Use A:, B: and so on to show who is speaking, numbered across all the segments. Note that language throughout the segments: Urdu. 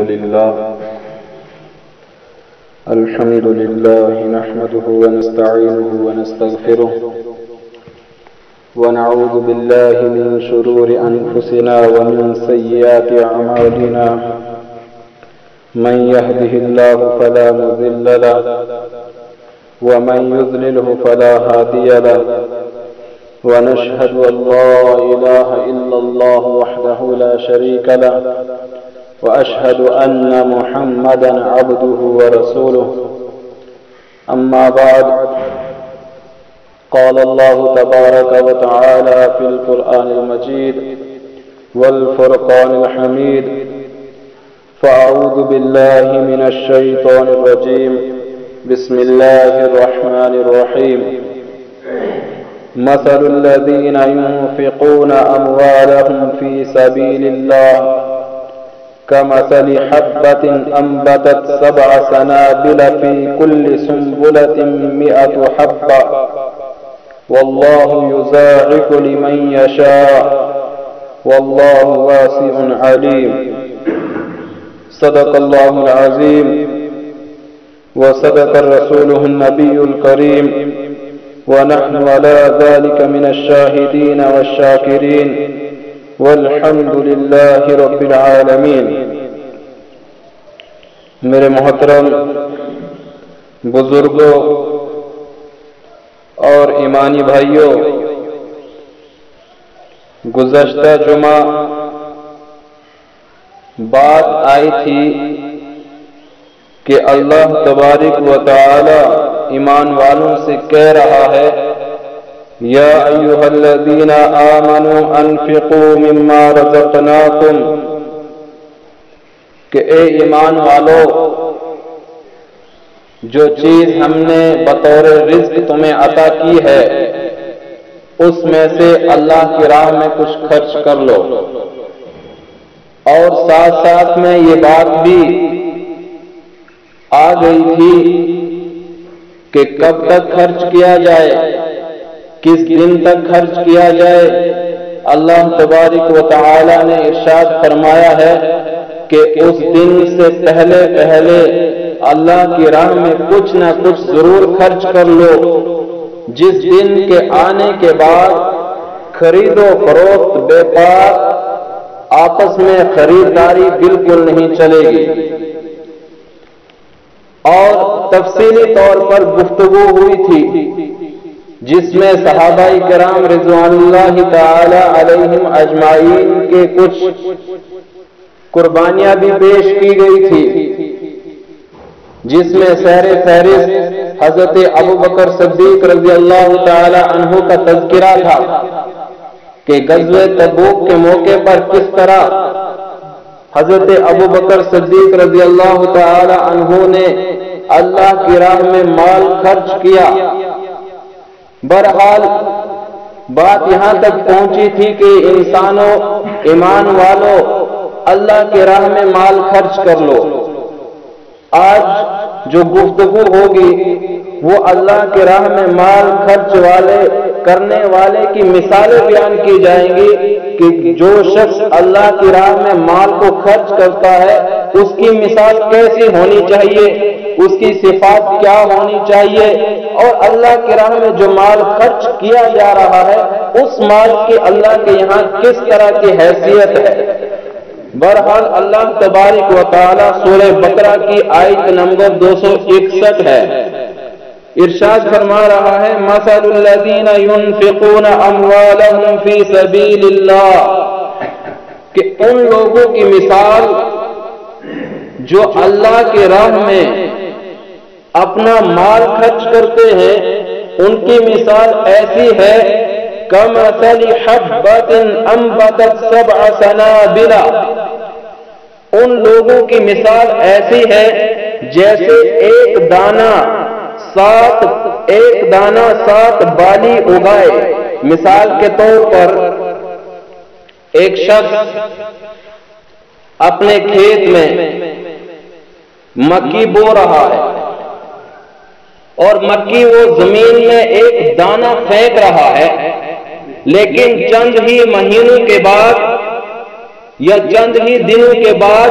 A: الحمد لله نحمده ونستعينه ونستغفره ونعوذ بالله من شرور أنفسنا ومن سيئات أعمالنا من يهده الله فلا مضل له ومن يضلله فلا هادي له ونشهد أن لا إله إلا الله وحده لا شريك له وأشهد أن محمدا عبده ورسوله أما بعد قال الله تبارك وتعالى في القرآن المجيد والفرقان الحميد فأعوذ بالله من الشيطان الرجيم بسم الله الرحمن الرحيم مثل الذين ينفقون أموالهم في سبيل الله كمثل حبة أنبتت 7 سنابل في كل سنبلة 100 حبة والله يضاعف لمن يشاء والله واسع عليم صدق الله العظيم وصدق رسوله النبي الكريم ونحن على ذلك من الشاهدين والشاكرين والحمد للہ رب العالمین۔ میرے محترم بزرگوں اور ایمانی بھائیوں، گزشتہ جمعہ بات آئی تھی کہ اللہ تبارک و تعالی ایمان والوں سے کہہ رہا ہے یا ایھا الذین آمنوا انفقوا مما رزقناکم، کہ اے ایمان والو جو چیز ہم نے بطور رزق تمہیں عطا کی ہے اس میں سے اللہ کی راہ میں کچھ خرچ کر لو۔ اور ساتھ ساتھ میں یہ بات بھی آ گئی تھی کہ کب تک خرچ کیا جائے، کس دن تک خرچ کیا جائے۔ اللہ تبارک و تعالی نے ارشاد فرمایا ہے کہ اس دن سے پہلے اللہ کی راہ میں کچھ نہ کچھ ضرور خرچ کر لو، جس دن کے آنے کے بعد خرید و فروخت بیکار، آپس میں خریداری بالکل نہیں چلے گی۔ اور تفصیلی طور پر گفتگو ہوئی تھی جس میں صحابہ کرام رضوان اللہ تعالی علیہم اجمعین کے کچھ قربانیاں بھی پیش کی گئی تھی، جس میں سر فہرست حضرت ابوبکر صدیق رضی اللہ تعالی عنہ کا تذکرہ تھا کہ غزوہ تبوک کے موقع پر کس طرح حضرت ابوبکر صدیق رضی اللہ تعالی عنہ نے اللہ کی راہ میں مال خرچ کیا۔ بہرحال بات یہاں تک پہنچی تھی کہ انسانوں، ایمان والوں، اللہ کی راہ میں مال خرچ کر لو۔ آج جو گفتگو ہوگی وہ اللہ کی راہ میں مال خرچ کرنے والے کی مثالیں بیان کی جائیں گی کہ جو شخص اللہ کی راہ میں مال کو خرچ کرتا ہے اس کی مثال کیسی ہونی چاہیے، اس کی صفات کیا ہونی چاہیے، اور اللہ کی راہ میں جو مال خرچ کیا جا رہا ہے اس مال کی اللہ کے یہاں کس طرح کی حیثیت ہے۔ بہرحال اللہ تبارک و تعالی سورہ بقرہ کی آیت نمبر 261 ہے، ارشاد فرما رہا ہے مثل الذین ينفقون اموالهم فی سبیل اللہ، کہ ان لوگوں کی مثال جو اللہ کی راہ میں اپنا مال خرچ کرتے ہیں، ان کی مثال ایسی ہے کمثل حبۃ انبتت 7 سنابل، ان لوگوں کی مثال ایسی ہے جیسے ایک دانہ 7 بالی اگائے۔ مثال کے طور پر ایک شخص اپنے کھیت میں مکی بو رہا ہے اور مکی وہ زمین میں ایک دانہ پھینک رہا ہے، لیکن چند ہی مہینوں کے بعد یا چند ہی دنوں کے بعد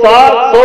A: 700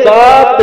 A: 7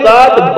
A: 7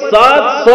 A: 700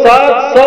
A: 700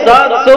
A: 700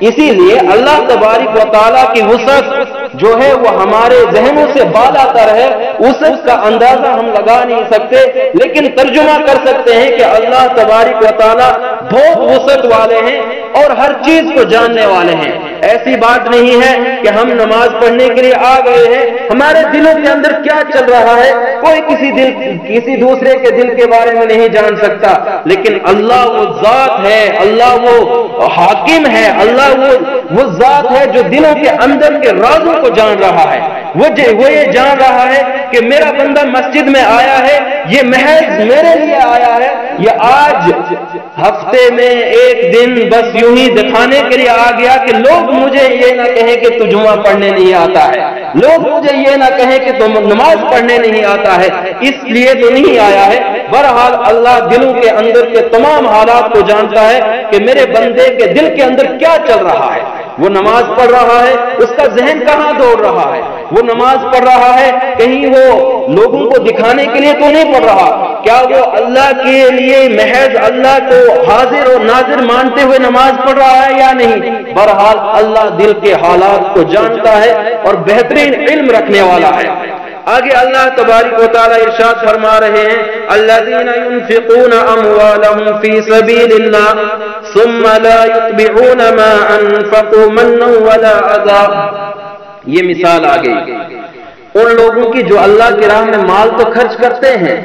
A: اسی لیے اللہ تبارک و تعالیٰ کی وسعت جو ہے وہ ہمارے ذہنوں سے بالا تر ہے، وسعت کا اندازہ ہم لگا نہیں سکتے، لیکن ترجمہ کر سکتے ہیں کہ اللہ تبارک و تعالیٰ بہت وسعت والے ہیں اور ہر چیز کو جاننے والے ہیں۔ ایسی بات نہیں ہے کہ ہم نماز پڑھنے کے لیے آ گئے ہیں، ہمارے دلوں کے اندر کیا چل رہا ہے کوئی کسی دوسرے کے دل کے بارے میں نہیں جان سکتا، لیکن اللہ وہ ذات ہے، اللہ وہ حاکم ہے، اللہ وہ ذات ہے جو دلوں کے اندر کے رازوں کو جان رہا ہے۔ وہ یہ جان رہا ہے کہ میرا بندہ مسجد میں آیا ہے، یہ محض میرے لیے آیا ہے، یہ آج ہفتے میں ایک دن بس یوں ہی دکھانے کے لیے آ گیا کہ لوگ مجھے یہ نہ کہیں کہ تو جمعہ پڑھنے نہیں آتا ہے، لوگ مجھے یہ نہ کہیں کہ تو نماز پڑھنے نہیں آتا ہے، اس لیے تو نہیں آیا ہے۔ بہرحال اللہ دلوں کے اندر کے تمام حالات کو جانتا ہے کہ میرے بندے کے دل کے اندر کیا چل رہا ہے۔ وہ نماز پڑھ رہا ہے، اس کا ذہن کہاں دوڑ رہا ہے، وہ نماز پڑھ رہا ہے کہیں وہ لوگوں کو دکھانے کے لیے تو نہیں پڑھ رہا، کیا وہ اللہ کے لیے محض اللہ کو حاضر اور ناظر مانتے ہوئے نماز پڑھ رہا ہے یا نہیں۔ بہرحال اللہ دل کے حالات کو جانتا ہے اور بہترین علم رکھنے والا ہے۔ آگے اللہ تبارک و تعالی ارشاد فرما رہے ہیں الذین ينفقون اموالهم فی سبیل اللہ ثم لا يتبعون ما انفقوا منا ولا اذى۔ یہ مثال آ گئی ان لوگوں کی جو اللہ کی راہ میں مال تو خرچ کرتے ہیں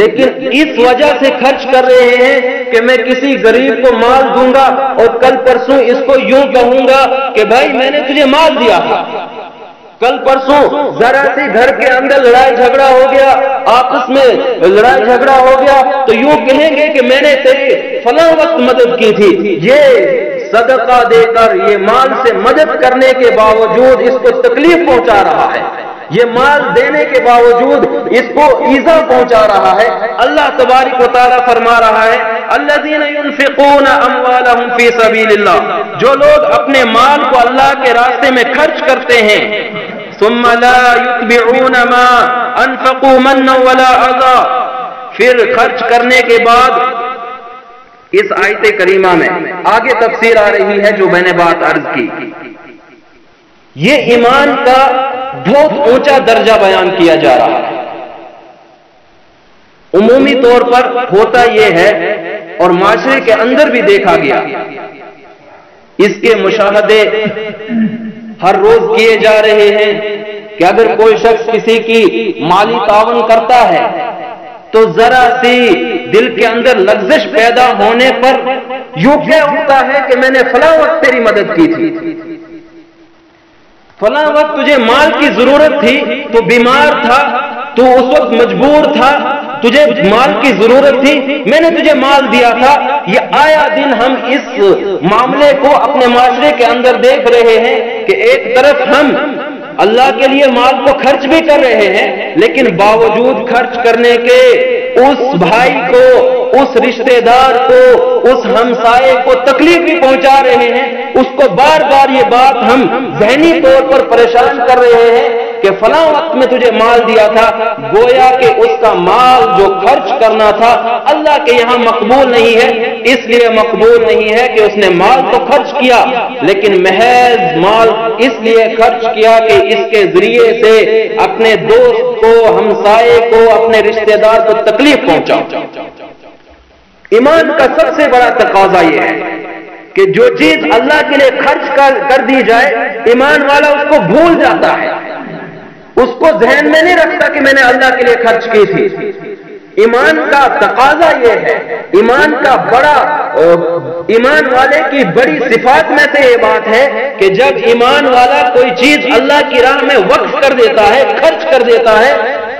A: لیکن اس وجہ سے خرچ کر رہے ہیں کہ میں کسی غریب کو مال دوں گا اور کل پرسوں اس کو یوں کہوں گا کہ بھائی میں نے تجھے مال دیا تھا، کل پرسوں ذرا سی گھر کے اندر لڑائی جھگڑا ہو گیا، آپس میں لڑائی جھگڑا ہو گیا تو یوں کہیں گے کہ میں نے تیری فلاں وقت مدد کی تھی۔ یہ صدقہ دے کر یہ مال سے مدد کرنے کے باوجود اس کو تکلیف پہنچا رہا ہے، یہ مال دینے کے باوجود اس کو ایذا پہنچا رہا ہے۔ اللہ تبارک و تعالی فرما رہا ہے الذین ينفقون اموالهم فی سبیل اللہ، جو لوگ اپنے مال کو اللہ کے راستے میں خرچ کرتے ہیں ثم لا يتبعون ما انفقوا منا ولا اذى، پھر خرچ کرنے کے بعد اس آیت کریمہ میں آگے تفسیر آ رہی ہے جو میں نے بات عرض کی، یہ ایمان کا بہت اونچا درجہ بیان کیا جا رہا ہے۔ عمومی طور پر ہوتا یہ ہے اور معاشرے کے اندر بھی دیکھا گیا، اس کے مشاہدے ہر روز کیے جا رہے ہیں کہ اگر کوئی شخص کسی کی مالی تعاون کرتا ہے تو ذرا سی دل کے اندر لغزش پیدا ہونے پر یوں کہہ اٹھتا ہے کہ میں نے فلاں وقت تیری مدد کی تھی، فلاں وقت تجھے مال کی ضرورت تھی، تو بیمار تھا، تو اس وقت مجبور تھا، تجھے مال کی ضرورت تھی، میں نے تجھے مال دیا تھا۔ یہ آیا دن ہم اس معاملے کو اپنے معاشرے کے اندر دیکھ رہے ہیں کہ ایک طرف ہم اللہ کے لیے مال کو خرچ بھی کر رہے ہیں لیکن باوجود خرچ کرنے کے اس بھائی کو، اس رشتہ دار کو، اس ہمسائے کو تکلیف بھی پہنچا رہے ہیں، اس کو بار بار یہ بات ہم ذہنی طور پر پریشان کر رہے ہیں کہ فلاں وقت میں تجھے مال دیا تھا، گویا کہ اس کا مال جو خرچ کرنا تھا اللہ کے یہاں مقبول نہیں ہے۔ اس لیے مقبول نہیں ہے کہ اس نے مال تو خرچ کیا لیکن محض مال اس لیے خرچ کیا کہ اس کے ذریعے سے اپنے دوست کو، ہمسائے کو، اپنے رشتہ دار کو تکلیف پہنچا۔ ایمان کا سب سے بڑا تقاضا یہ ہے کہ جو چیز اللہ کے لیے خرچ کر دی جائے ایمان والا اس کو بھول جاتا ہے، اس کو ذہن میں نہیں رکھتا کہ میں نے اللہ کے لیے خرچ کی تھی۔ ایمان کا تقاضا یہ ہے، ایمان کا بڑا، ایمان والے کی بڑی صفات میں سے یہ بات ہے کہ جب ایمان والا کوئی چیز اللہ کی راہ میں وقف کر دیتا ہے، خرچ کر دیتا ہے،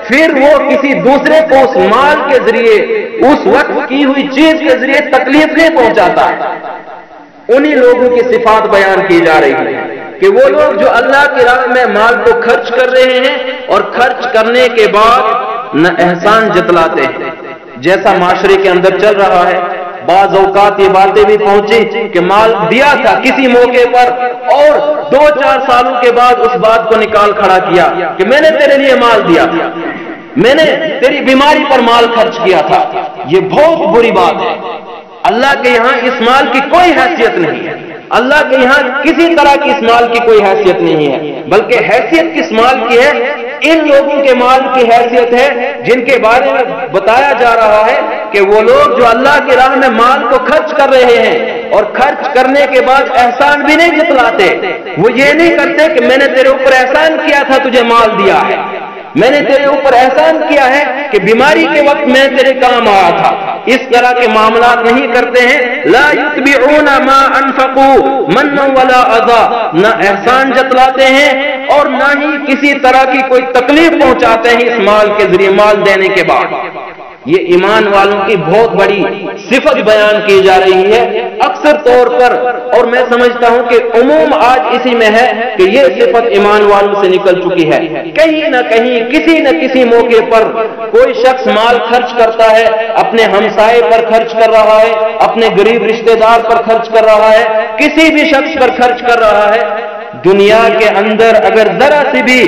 A: پھر وہ کسی دوسرے کو اس مال کے ذریعے، اس وقف کی ہوئی چیز کے ذریعے تکلیف نہیں پہنچاتا ہے۔ انہی لوگوں کی صفات بیان کی جا رہی ہے کہ وہ لوگ جو اللہ کی راہ میں مال کو خرچ کر رہے ہیں اور خرچ کرنے کے بعد نہ احسان جتلاتے ہیں، جیسا معاشرے کے اندر چل رہا ہے۔ بعض اوقات یہ باتیں بھی پہنچی کہ مال دیا تھا کسی موقع پر اور 2-4 سالوں کے بعد اس بات کو نکال کھڑا کیا کہ میں نے تیرے لیے مال دیا تھا، میں نے تیری بیماری پر مال خرچ کیا تھا۔ یہ بہت بری بات ہے، اللہ کے یہاں اس مال کی کوئی حیثیت نہیں ہے۔ اللہ کے یہاں کسی طرح کی اس مال کی کوئی حیثیت نہیں ہے، بلکہ حیثیت کس مال کی ہے؟ ان لوگوں کے مال کی حیثیت ہے جن کے بارے میں بتایا جا رہا ہے کہ وہ لوگ جو اللہ کی راہ میں مال کو خرچ کر رہے ہیں اور خرچ کرنے کے بعد احسان بھی نہیں جتلاتے، وہ یہ نہیں کرتے کہ میں نے تیرے اوپر احسان کیا تھا تجھے مال دیا ہے، میں نے تیرے اوپر احسان کیا ہے کہ بیماری کے وقت میں تیرے کام آیا تھا، اس طرح کے معاملات نہیں کرتے ہیں۔ لا یتبعون ما انفقوا منا ولا اذى، نہ احسان جتلاتے ہیں اور نہ ہی کسی طرح کی کوئی تکلیف پہنچاتے ہیں اس مال کے ذریعے، مال دینے کے بعد۔ یہ ایمان والوں کی بہت بڑی صفت بیان کی جا رہی ہے اکثر طور پر، اور میں سمجھتا ہوں کہ عموم آج اسی میں ہے کہ یہ صفت ایمان والوں سے نکل چکی ہے۔ کہیں نہ کہیں کسی نہ کسی موقع پر کوئی شخص مال خرچ کرتا ہے، اپنے ہمسائے پر خرچ کر رہا ہے، اپنے غریب رشتہ دار پر خرچ کر رہا ہے، کسی بھی شخص پر خرچ کر رہا ہے۔ دنیا کے اندر اگر ذرا سی بھی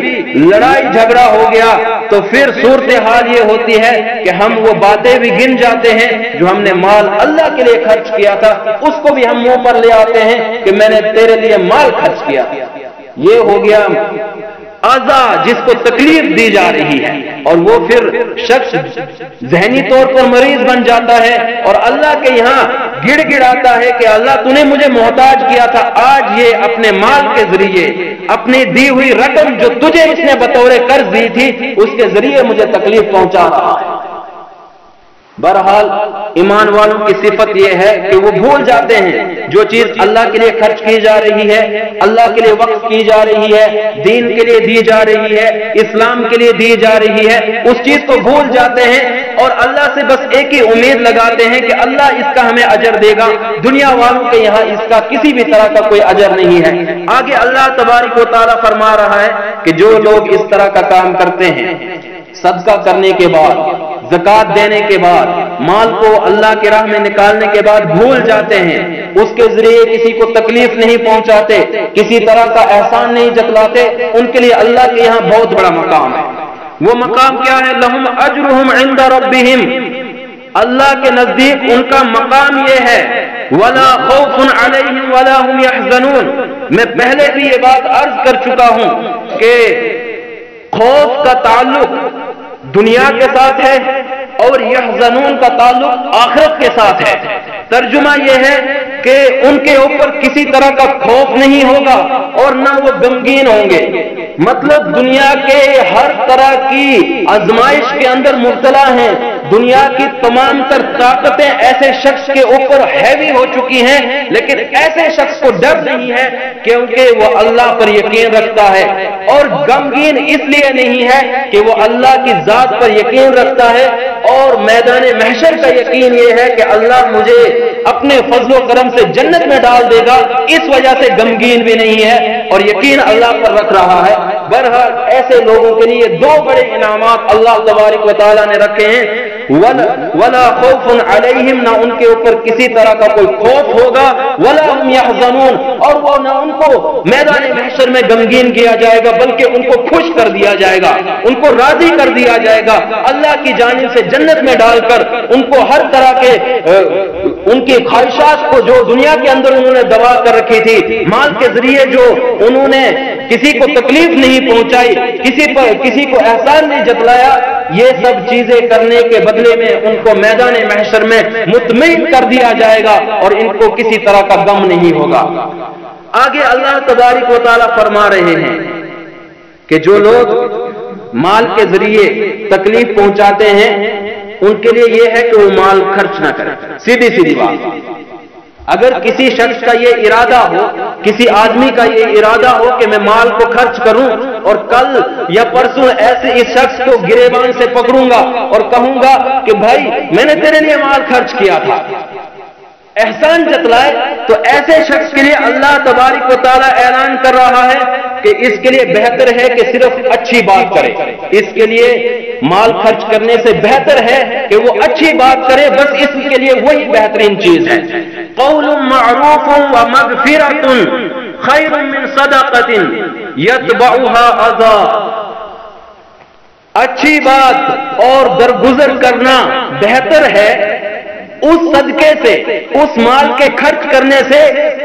A: لڑائی جھگڑا ہو گیا تو پھر صورتحال یہ ہوتی ہے کہ ہم وہ باتیں بھی گن جاتے ہیں جو ہم نے مال اللہ کے لیے خرچ کیا تھا، اس کو بھی ہم منہ پر لے آتے ہیں کہ میں نے تیرے لیے مال خرچ کیا۔ یہ ہو گیا اذا، جس کو تکلیف دی جا رہی ہے، اور وہ پھر شخص ذہنی طور پر مریض بن جاتا ہے اور اللہ کے یہاں گڑ گڑاتا ہے کہ اللہ تو نے مجھے محتاج کیا تھا، آج یہ اپنے مال کے ذریعے اپنی دی ہوئی رقم جو تجھے اس نے بطور قرض دی تھی اس کے ذریعے مجھے تکلیف پہنچا رہا ہے۔ بہرحال ایمان والوں کی صفت یہ ہے کہ وہ بھول جاتے ہیں جو چیز اللہ کے لیے خرچ کی جا رہی ہے، اللہ کے لیے وقف کی جا رہی ہے، دین کے لیے دی جا رہی ہے، اسلام کے لیے دی جا رہی ہے، اس چیز کو بھول جاتے ہیں اور اللہ سے بس ایک ہی امید لگاتے ہیں کہ اللہ اس کا ہمیں اجر دے گا۔ دنیا والوں کے یہاں اس کا کسی بھی طرح کا کوئی اجر نہیں ہے۔ آگے اللہ تبارک و تعالیٰ فرما رہا ہے کہ جو لوگ اس طرح کا کام کرتے ہیں، صدقہ کرنے کے بعد، زکات دینے کے بعد، مال کو اللہ کی راہ میں نکالنے کے بعد بھول جاتے ہیں، اس کے ذریعے کسی کو تکلیف نہیں پہنچاتے، کسی طرح کا احسان نہیں جتلاتے، ان کے لیے اللہ کے یہاں بہت بڑا مقام ہے۔ وہ مقام کیا ہے؟ لہم اجرہم عند ربہم، اللہ کے نزدیک ان کا مقام یہ ہے، ولا خوف علیہم ولا هم يحزنون۔ میں پہلے بھی یہ بات عرض کر چکا ہوں کہ خوف کا تعلق دنیا کے ساتھ ہے اور یحزنون کا تعلق آخرت کے ساتھ ہے۔ ترجمہ یہ ہے کہ ان کے اوپر کسی طرح کا خوف نہیں ہوگا اور نہ وہ غمگین ہوں گے، مطلب دنیا کے ہر طرح کی آزمائش کے اندر مبتلا ہیں، دنیا کی تمام تر طاقتیں ایسے شخص کے اوپر ہیوی ہو چکی ہیں، لیکن ایسے شخص کو ڈر نہیں ہے کیونکہ وہ اللہ پر یقین رکھتا ہے، اور غمگین اس لیے نہیں ہے کہ وہ اللہ کی ذات پر یقین رکھتا ہے اور میدان محشر کا یقین یہ ہے کہ اللہ مجھے اپنے فضل و کرم سے جنت میں ڈال دے گا، اس وجہ سے غمگین بھی نہیں ہے اور یقین اللہ پر رکھ رہا ہے۔ بہرحال ایسے لوگوں کے لیے دو بڑے انعامات اللہ تبارک و تعالیٰ نے رکھے ہیں، ولا خوف علیہم، نہ ان کے اوپر کسی طرح کا کوئی خوف ہوگا، ولا هم يحزنون، اور وہ نہ ان کو میدان محشر میں غمگین کیا جائے گا بلکہ ان کو خوش کر دیا جائے گا، ان کو راضی کر دیا جائے گا، اللہ کی جانب سے جنت میں ڈال کر ان کو ہر طرح کے ان کی خواہشات کو جو دنیا کے اندر انہوں نے دبا کر رکھی تھی، مال کے ذریعے جو انہوں نے کسی کو تکلیف نہیں پہنچائی، کسی کو احسان نہیں جتلایا، یہ سب چیزیں کرنے کے بدلے میں ان کو میدان محشر میں مطمئن کر دیا جائے گا اور ان کو کسی طرح کا غم نہیں ہوگا۔ آگے اللہ تبارک و تعالیٰ فرما رہے ہیں کہ جو لوگ مال کے ذریعے تکلیف پہنچاتے ہیں ان کے لیے یہ ہے کہ وہ مال خرچ نہ کریں۔ سیدھی سیدھی بات، اگر کسی شخص کا یہ ارادہ ہو، کسی آدمی کا یہ ارادہ ہو کہ میں مال کو خرچ کروں اور کل یا پرسوں ایسے اس شخص کو گریبان سے پکڑوں گا اور کہوں گا کہ بھائی میں نے تیرے لیے مال خرچ کیا تھا، احسان جتلائے، تو ایسے شخص کے لیے اللہ تبارک و تعالیٰ اعلان کر رہا ہے کہ اس کے لیے بہتر ہے کہ صرف اچھی بات کرے، اس کے لیے مال خرچ کرنے سے بہتر ہے کہ وہ اچھی بات کرے، بس اس کے لیے وہی بہترین چیز ہے۔ قول معروف ومغفرۃ خیر من صدقۃ یتبعها اذى، اچھی بات اور درگزر کرنا بہتر ہے اس صدقے سے، اس مال کے خرچ کرنے سے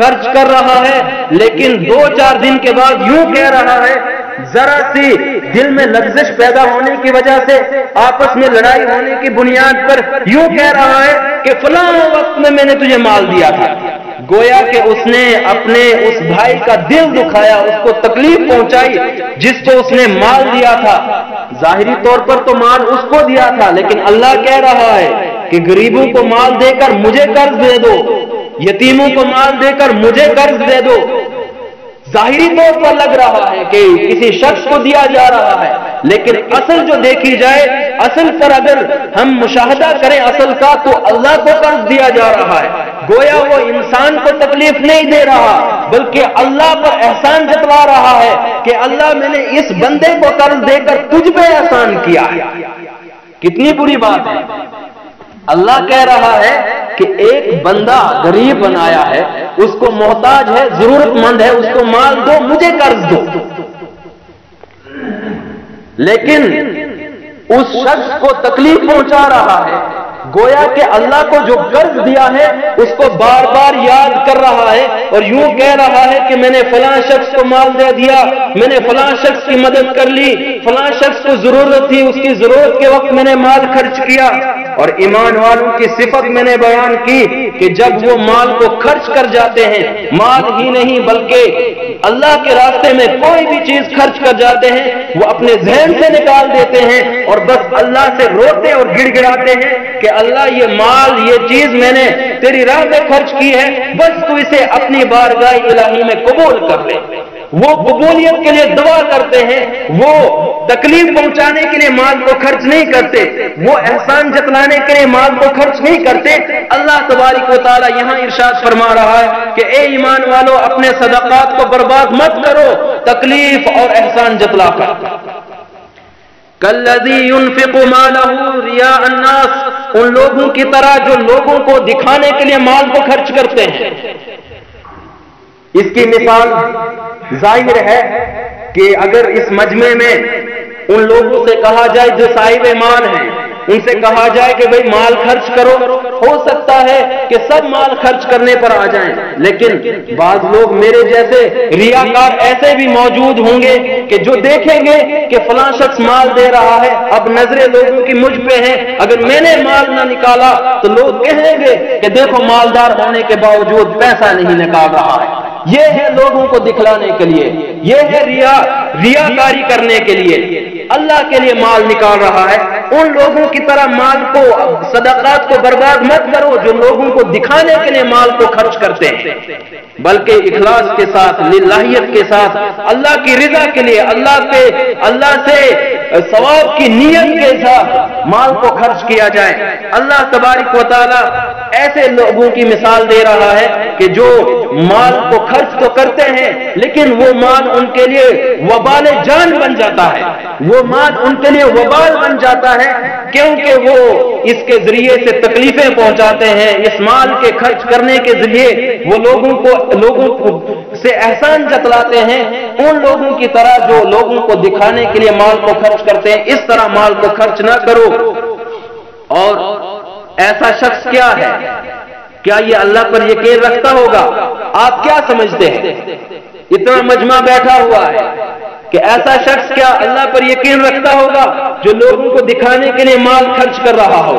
A: خرچ کر رہا ہے، لیکن 2-4 دن کے بعد یوں کہہ رہا ہے، ذرا سی دل میں لغزش پیدا ہونے کی وجہ سے، آپس میں لڑائی ہونے کی بنیاد پر یوں کہہ رہا ہے کہ فلاں وقت میں نے تجھے مال دیا تھا۔ گویا کہ اس نے اپنے اس بھائی کا دل دکھایا، اس کو تکلیف پہنچائی جس کو اس نے مال دیا تھا۔ ظاہری طور پر تو مال اس کو دیا تھا، لیکن اللہ کہہ رہا ہے کہ غریبوں کو مال دے کر مجھے قرض دے دو، یتیموں کو مال دے کر مجھے قرض دے دو۔ ظاہری طور پر لگ رہا ہے کہ کسی شخص کو دیا جا رہا ہے، لیکن اصل جو دیکھی جائے، اصل پر اگر ہم مشاہدہ کریں اصل کا، تو اللہ کو قرض دیا جا رہا ہے۔ گویا وہ انسان کو تکلیف نہیں دے رہا، بلکہ اللہ پر احسان جتلا رہا ہے کہ اللہ میں نے اس بندے کو قرض دے کر تجھ پہ احسان کیا ہے۔ کتنی بری بات ہے۔ اللہ کہہ رہا ہے کہ ایک بندہ غریب بنایا ہے، اس کو محتاج ہے، ضرورت مند ہے، اس کو مال دو، مجھے قرض دو۔ لیکن اس شخص کو تکلیف پہنچا رہا ہے، گویا کہ اللہ کو جو قرض دیا ہے اس کو بار بار یاد کر رہا ہے، اور یوں کہہ رہا ہے کہ میں نے فلاں شخص کو مال دے دیا، میں نے فلاں شخص کی مدد کر لی، فلاں شخص کو ضرورت تھی، اس کی ضرورت کے وقت میں نے مال خرچ کیا۔ اور ایمان والوں کی صفت میں نے بیان کی کہ جب وہ مال کو خرچ کر جاتے ہیں، مال ہی نہیں بلکہ اللہ کے راستے میں کوئی بھی چیز خرچ کر جاتے ہیں، وہ اپنے ذہن سے نکال دیتے ہیں اور بس اللہ سے روتے اور گڑ گڑاتے ہیں کہ اللہ یہ مال، یہ چیز میں نے تیری راہ میں خرچ کی ہے، بس تو اسے اپنی بارگاہ الہی میں قبول کر لے۔ وہ قبولیت کے لیے دعا کرتے ہیں، وہ تکلیف پہنچانے کے لیے مال کو خرچ نہیں کرتے، وہ احسان جتلانے کے لیے مال کو خرچ نہیں کرتے۔ اللہ تبارک و تعالی یہاں ارشاد فرما رہا ہے کہ اے ایمان والو، اپنے صدقات کو برباد مت کرو تکلیف اور احسان جتلا کر۔ کالذی ينفق مالہ رئاء الناس، ان لوگوں کی طرح جو لوگوں کو دکھانے کے لیے مال کو خرچ کرتے ہیں۔ اس کی مثال ظاہر ہے کہ اگر اس مجمع میں ان لوگوں سے کہا جائے جو صاحب مال ہیں، ان سے کہا جائے کہ بھئی مال خرچ کرو، ہو سکتا ہے کہ سب مال خرچ کرنے پر آ جائیں، لیکن بعض لوگ میرے جیسے ریاکار ایسے بھی موجود ہوں گے کہ جو دیکھیں گے کہ فلاں شخص مال دے رہا ہے، اب نظریں لوگوں کی مجھ پہ ہیں، اگر میں نے مال نہ نکالا تو لوگ کہیں گے کہ دیکھو مالدار ہونے کے باوجود پیسہ نہیں نکال رہا ہے۔ یہ ہے لوگوں کو دکھلانے کے لیے، یہ ہے ریاکاری کرنے کے لیے، اللہ کے لیے مال نکال رہا ہے۔ ان لوگوں کی طرح مال کو، صدقات کو برباد مت کرو جو لوگوں کو دکھانے کے لیے مال کو خرچ کرتے ہیں، بلکہ اخلاص کے ساتھ، للہیت کے ساتھ، اللہ کی رضا کے لیے، اللہ سے ثواب کی نیت کے ساتھ مال کو خرچ کیا جائے۔ اللہ تبارک و تعالی ایسے لوگوں کی مثال دے رہا ہے کہ جو مال کو خرچ تو کرتے ہیں، لیکن وہ مال ان کے لیے وبال جان بن جاتا ہے، وہ مال ان کے لیے وبال بن جاتا ہے، کیونکہ وہ اس کے ذریعے سے تکلیفیں پہنچاتے ہیں۔ اس مال کے خرچ کرنے کے ذریعے وہ لوگوں کو سے احسان جتلاتے ہیں۔ ان لوگوں کی طرح جو لوگوں کو دکھانے کے لیے مال کو خرچ کرتے ہیں، اس طرح مال کو خرچ نہ کرو۔ اور ایسا شخص کیا ہے؟ کیا یہ اللہ پر یقین رکھتا ہوگا؟ آپ کیا سمجھتے ہیں؟ اتنا مجمع بیٹھا ہوا ہے کہ ایسا شخص کیا اللہ پر یقین رکھتا ہوگا جو لوگوں کو دکھانے کے لیے مال خرچ کر رہا ہو؟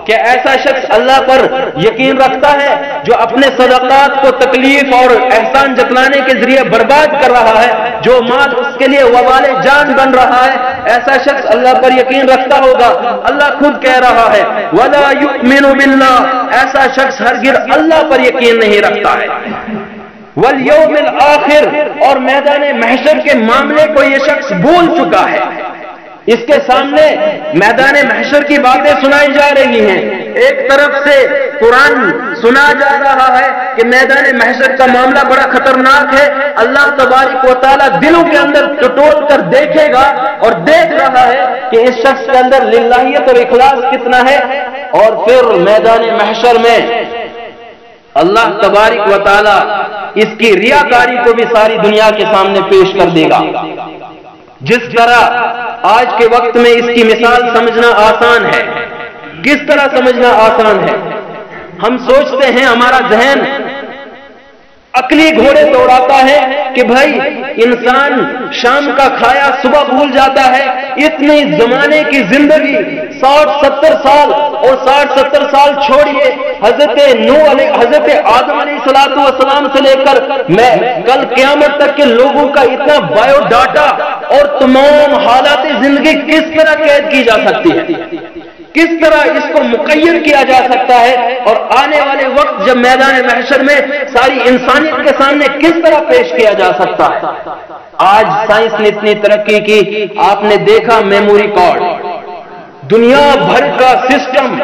A: کیا ایسا شخص اللہ پر یقین رکھتا ہے جو اپنے صدقات کو تکلیف اور احسان جتلانے کے ذریعے برباد کر رہا ہے، جو مال اس کے لیے وبال جان بن رہا ہے؟ ایسا شخص اللہ پر یقین رکھتا ہوگا؟ اللہ خود کہہ رہا ہے وَلَا يُؤْمِنُ بِاللَّهِ، ایسا شخص ہرگز اللہ پر یقین نہیں رکھتا ہے۔ وَالْيَوْمِ الْآخِرِ، اور میدان محشر کے معاملے کو یہ شخص بھول چکا ہے۔ اس کے سامنے میدان محشر کی باتیں سنائی جا رہی ہیں، ایک طرف سے قرآن سنا جا رہا ہے کہ میدان محشر کا معاملہ بڑا خطرناک ہے، اللہ تبارک و تعالیٰ دلوں کے اندر ٹٹول کر دیکھے گا اور دیکھ رہا ہے کہ اس شخص کے اندر للہیت اور اخلاص کتنا ہے، اور پھر میدان محشر میں اللہ تبارک و تعالیٰ اس کی ریاکاری کو بھی ساری دنیا کے سامنے پیش کر دے گا۔ جس طرح آج کے وقت میں اس کی مثال سمجھنا آسان ہے۔ کس طرح سمجھنا آسان ہے؟ ہم سوچتے ہیں، ہمارا ذہن عقلی گھوڑے دوڑاتا ہے کہ بھائی انسان شام کا کھایا صبح بھول جاتا ہے. اتنے زمانے کی زندگی 60-70 سال، اور 60-70 سال چھوڑیے حضرت نوح علیہ حضرت آدم علیہ السلام سے لے کر میں کل قیامت تک کے لوگوں کا اتنا بایو ڈاٹا اور تمام حالات زندگی کس طرح قید کی جا سکتی ہے، کس طرح اس کو مقید کیا جا سکتا ہے، اور آنے والے وقت جب میدان محشر میں ساری انسانیت کے سامنے کس طرح پیش کیا جا سکتا ہے. آج سائنس نے اتنی ترقی کی، آپ نے دیکھا میموری کارڈ، دنیا بھر کا سسٹم،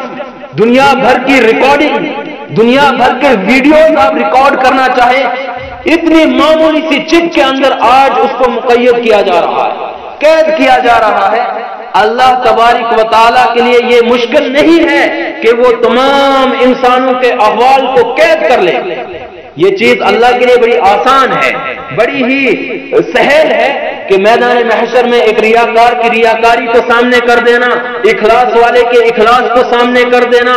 A: دنیا بھر کی ریکارڈنگ، دنیا بھر کے ویڈیوز آپ ریکارڈ کرنا چاہیں، اتنی معمولی سی چپ کے اندر آج اس کو مقید کیا جا رہا ہے، قید کیا جا رہا ہے. اللہ تبارک و تعالیٰ کے لیے یہ مشکل نہیں ہے کہ وہ تمام انسانوں کے احوال کو قید کر لے. یہ چیز اللہ کے لیے بڑی آسان ہے، بڑی ہی سہل ہے کہ میدان محشر میں ایک ریاکار کی ریاکاری کو سامنے کر دینا، اخلاص والے کے اخلاص کو سامنے کر دینا،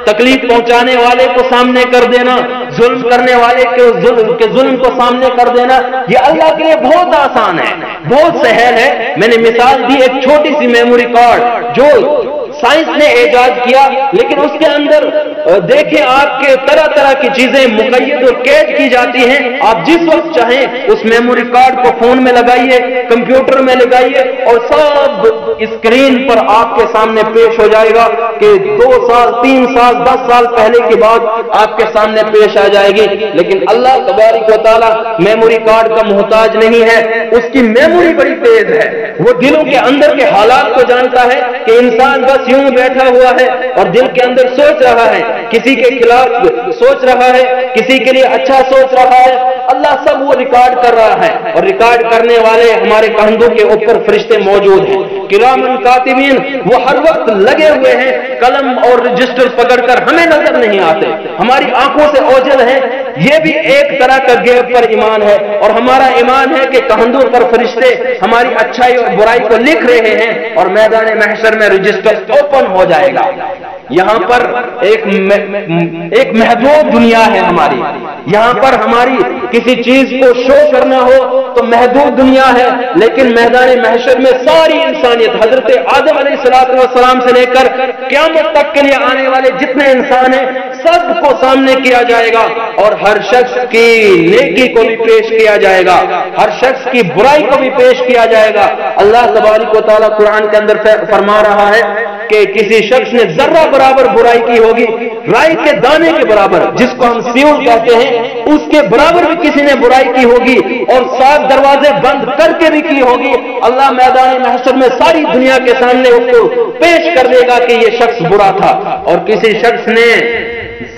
A: تکلیف پہنچانے والے کو سامنے کر دینا، ظلم کرنے والے کے ظلم کو سامنے کر دینا. یہ اللہ کے لیے بہت آسان ہے، بہت سہل ہے. میں نے مثال دی ایک چھوٹی سی میموری کارڈ جو سائنس نے ایجاد کیا، لیکن اس کے اندر دیکھیں آپ کے طرح طرح کی چیزیں مقید اور قید کی جاتی ہیں. آپ جس وقت چاہیں اس میموری کارڈ کو فون میں لگائیے، کمپیوٹر میں لگائیے، اور سب اسکرین پر آپ کے سامنے پیش ہو جائے گا کہ 2 سال 3 سال 10 سال پہلے کی بات آپ کے سامنے پیش آ جائے گی. لیکن اللہ تبارک و تعالیٰ میموری کارڈ کا محتاج نہیں ہے، اس کی میموری بڑی تیز ہے. وہ دلوں کے اندر کے حالات کو جانتا ہے کہ انسان بس یوں بیٹھا ہوا ہے اور دل کے اندر سوچ رہا ہے، کسی کے خلاف سوچ رہا ہے، کسی کے لیے اچھا سوچ رہا ہے. اللہ سب وہ ریکارڈ کر رہا ہے، اور ریکارڈ کرنے والے ہمارے کندھوں کے اوپر فرشتے موجود ہیں، کرامن کاتبین. وہ ہر وقت لگے ہوئے ہیں، قلم اور رجسٹر پکڑ کر ہمیں نظر نہیں آتے، ہماری آنکھوں سے اوجھل ہیں. یہ بھی ایک طرح کا غیب پر ایمان ہے، اور ہمارا ایمان ہے کہ کندھوں پر فرشتے ہماری اچھائی اور برائی کو لکھ رہے ہیں، اور میدان محشر میں رجسٹر اوپن ہو جائے گا. یہاں پر ایک محدود دنیا ہے ہماری، یہاں پر ہماری کسی چیز کو شو کرنا ہو تو محدود دنیا ہے. لیکن میدان محشر میں ساری انسانیت حضرت آدم علیہ السلام سے لے کر قیامت تک کے لیے آنے والے جتنے انسان ہیں سب کو سامنے کیا جائے گا، اور ہر شخص کی نیکی کو بھی پیش کیا جائے گا، ہر شخص کی برائی کو بھی پیش کیا جائے گا. اللہ تبارک و تعالیٰ قرآن کے اندر فرما رہا ہے کہ کسی شخص نے ذرہ برابر برائی کی ہوگی، رائی کے دانے کے برابر، جس کو ہم سیول کہتے ہیں، اس کے برابر بھی کسی نے برائی کی ہوگی، اور 7 دروازے بند کر کے بھی کی ہوگی. اللہ میدان محشر میں ساری دنیا کے سامنے اس کو پیش کر دے گا کہ یہ شخص برا تھا. اور کسی شخص نے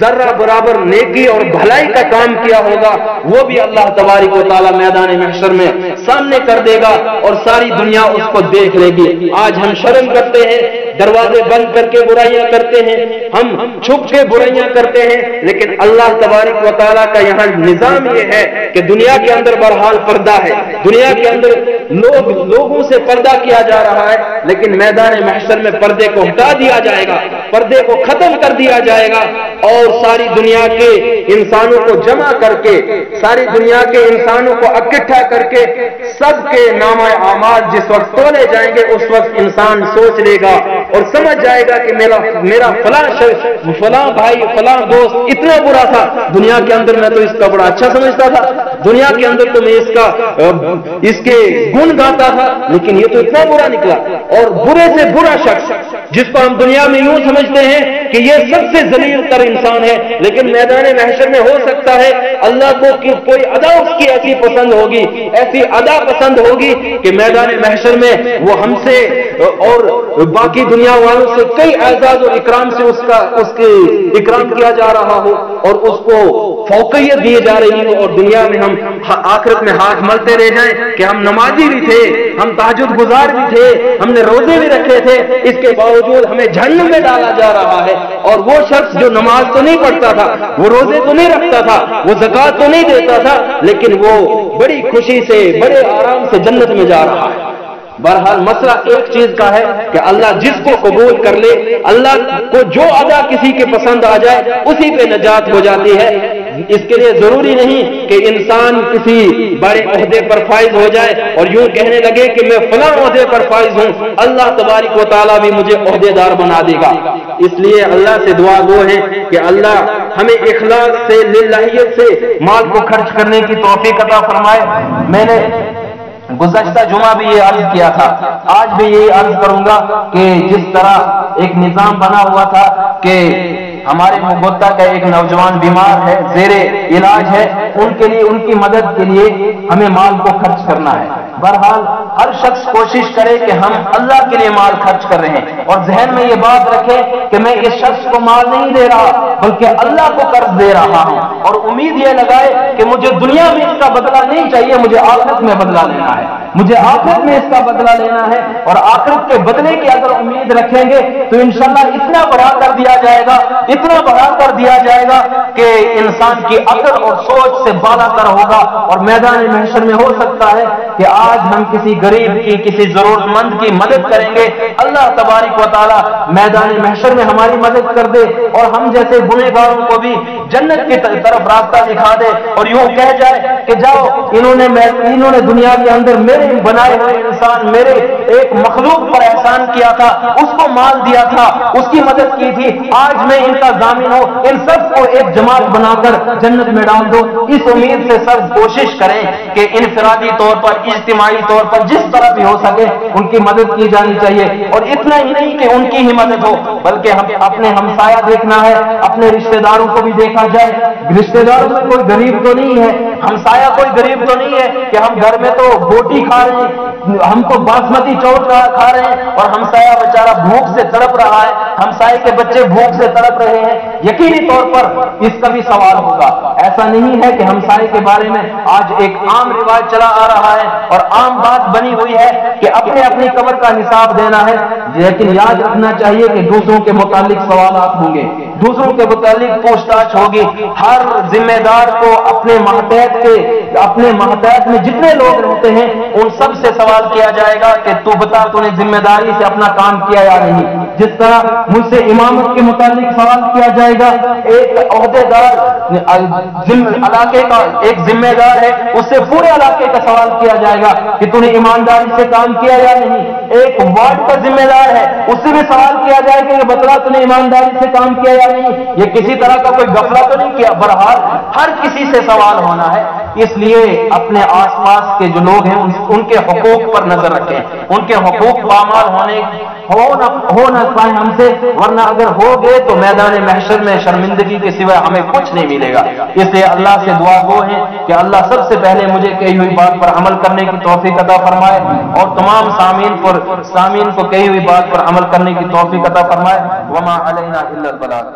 A: ذرہ برابر نیکی اور بھلائی کا کام کیا ہوگا، وہ بھی اللہ تبارک و تعالیٰ میدان محشر میں سامنے کر دے گا، اور ساری دنیا اس کو دیکھ لے گی. آج ہم شرم کرتے ہیں، دروازے بند کر کے برائیاں کرتے ہیں، ہم چھپ کے برائیاں کرتے ہیں، لیکن اللہ تبارک و تعالیٰ کا یہاں نظام یہ ہے کہ دنیا کے اندر بہرحال پردہ ہے، دنیا کے اندر لوگوں سے پردہ کیا جا رہا ہے، لیکن میدان محشر میں پردے کو ہٹا دیا جائے گا، پردے کو ختم کر دیا جائے گا، اور ساری دنیا کے انسانوں کو جمع کر کے، ساری دنیا کے انسانوں کو اکٹھا کر کے سب کے نامہ اعمال جس وقت تولے جائیں گے، اس وقت انسان سوچ لے گا اور سمجھ جائے گا کہ میرا فلاں بھائی فلاں دوست اتنا برا تھا، دنیا کے اندر میں تو اس کا بڑا اچھا سمجھتا تھا، دنیا کے اندر تو میں اس کے گن گاتا تھا، لیکن یہ تو اتنا برا نکلا. اور برے سے برا شخص جس کو ہم دنیا میں یوں سمجھتے ہیں کہ یہ سب سے ذلیل تر انسان ہے، لیکن میدان محشر میں ہو سکتا ہے اللہ کو کہ کوئی ادا اس کی ایسی پسند ہوگی، ایسی ادا پسند ہوگی کہ میدان محشر میں وہ ہم سے اور باقی دنیا والوں سے کئی اعزاز اور اکرام سے اس کے اکرام کیا جا رہا ہو، اور اس کو فوقیت دی جا رہی ہو، اور دنیا میں ہم آخرت میں ہاتھ ملتے رہ جائیں کہ ہم نمازی بھی تھے، ہم تہجد گزار بھی تھے، ہم نے روزے بھی رکھے تھے، اس کے باوجود ہمیں جہنم میں ڈالا جا رہا ہے. اور وہ شخص جو نماز تو نہیں پڑھتا تھا، وہ روزے تو نہیں رکھتا تھا، وہ زکوٰۃ تو نہیں دیتا تھا، لیکن وہ بڑی خوشی سے بڑے آرام سے جنت میں جا رہا ہے. بہرحال مسئلہ ایک چیز کا ہے کہ اللہ جس کو قبول کر لے، اللہ کو جو ادا کسی کے پسند آ جائے اسی پہ نجات ہو جاتی ہے. اس کے لیے ضروری نہیں کہ انسان کسی بڑے عہدے پر فائز ہو جائے اور یوں کہنے لگے کہ میں فلاں عہدے پر فائز ہوں، اللہ تبارک و تعالیٰ بھی مجھے عہدے دار بنا دے گا۔ اس لیے اللہ سے دعا گو ہے کہ اللہ ہمیں اخلاص سے، للہیت سے مال کو خرچ کرنے کی توفیق عطا فرمائے۔ میں نے گزشتہ جمعہ بھی یہ عرض کیا تھا، آج بھی یہی عرض کروں گا کہ جس طرح ایک نظام بنا ہوا تھا کہ ہمارے مغوطہ کا ایک نوجوان بیمار ہے، زیر علاج ہے، ان کے لیے، ان کی مدد کے لیے ہمیں مال کو خرچ کرنا ہے۔ بہرحال ہر شخص کوشش کرے کہ ہم اللہ کے لیے مال خرچ کر رہے ہیں، اور ذہن میں یہ بات رکھے کہ میں اس شخص کو مال نہیں دے رہا بلکہ اللہ کو قرض دے رہا ہوں، اور امید یہ لگائے کہ مجھے دنیا میں اس کا بدلہ نہیں چاہیے، مجھے آخرت میں بدلہ لینا ہے، مجھے آخرت میں اس کا بدلہ لینا ہے، اور آخرت کے بدلے کی اگر امید رکھیں گے تو انشاءاللہ اتنا بڑھا کر دیا جائے گا، اتنا بڑھا کر دیا جائے گا کہ انسان کی عقل اور سوچ سے بالا تر ہوگا، اور میدان محشر میں ہو سکتا ہے کہ آج ہم کسی غریب کی، کسی ضرورت مند کی مدد کریں گے، اللہ تبارک و تعالی میدان محشر میں ہماری مدد کر دے اور ہم جیسے گنہگاروں کو بھی جنت کی طرف راستہ دکھا دے، اور یوں کہہ جائے کہ جاؤ، انہوں نے دنیا کے اندر میرے بنائے ہوئے انسان، میرے ایک مخلوق پر احسان کیا تھا، اس کو مال دیا تھا، اس کی مدد کی تھی، آج میں ان کا ضامن ہوں، ان سب کو ایک جماعت بنا کر جنت میں ڈال دو۔ اس امید سے سب کوشش کریں کہ انفرادی طور پر، اجتماعی طور پر جس طرح بھی ہو سکے ان کی مدد کی جانی چاہیے، اور اتنا ہی نہیں کہ ان کی ہی مدد ہو بلکہ ہم اپنے ہمسایہ دیکھنا ہے، اپنے رشتہ داروں کو بھی دیکھا جائے۔ رشتہ داروں میں کوئی غریب تو نہیں ہے، ہمسایہ کوئی غریب تو نہیں ہے کہ ہم گھر میں تو بوٹی کھا رہے ہیں، ہم تو باسمتی چاول کھا رہے ہیں اور ہمسایہ بیچارہ بھوک سے تڑپ رہا ہے، ہمسائے کے بچے بھوک سے تڑپ رہے ہیں، یقینی طور پر اس کا بھی سوال ہوگا۔ ایسا نہیں ہے کہ ہمسائے کے بارے میں آج ایک عام رواج چلا آ رہا ہے اور عام بات بنی ہوئی ہے کہ اپنے اپنی قبر کا حساب دینا ہے، لیکن یاد رکھنا چاہیے کہ دوسروں کے متعلق سوالات ہوں گے، دوسروں کے متعلق پوچھ تاچھ ہوگی۔ ہر ذمہ دار کو اپنے ماتحت میں جتنے لوگ رہتے ہیں ان سب سے سوال کیا جائے گا کہ تو بتا، تو نے ذمہ داری سے اپنا کام کیا یا نہیں۔ جس طرح مجھ سے امامت کے متعلق سوال کیا جائے گا، ایک عہدے دار علاقے کا ایک ذمہ دار ہے، اس سے پورے علاقے کا سوال کیا جائے گا کہ تو نے ایمانداری سے کام کیا یا نہیں۔ ایک وارڈ کا ذمہ دار ہے، اس سے بھی سوال کیا جائے گا کہ بتلا تو نے ایمانداری سے کام کیا یا نہیں، یہ کسی طرح کا کوئی غفلت تو نہیں کیا۔ بہرحال ہر کسی سے سوال ہونا ہے، اس لیے اپنے آس پاس کے جو لوگ ہیں ان کے حقوق پر نظر رکھیں، ان کے حقوق پامال ہو نہ پائیں ہم سے، ورنہ اگر ہو گئے تو میدان محشر میں شرمندگی کے سوائے ہمیں کچھ نہیں ملے گا۔ اس لیے اللہ سے دعا گو ہے کہ اللہ سب سے پہلے مجھے کہی ہوئی بات پر عمل کرنے کی توفیق عطا فرمائے، اور تمام سامعین کو کہی ہوئی بات پر عمل کرنے کی توفیق عطا فرمائے۔ وما علینا الا البلاغ۔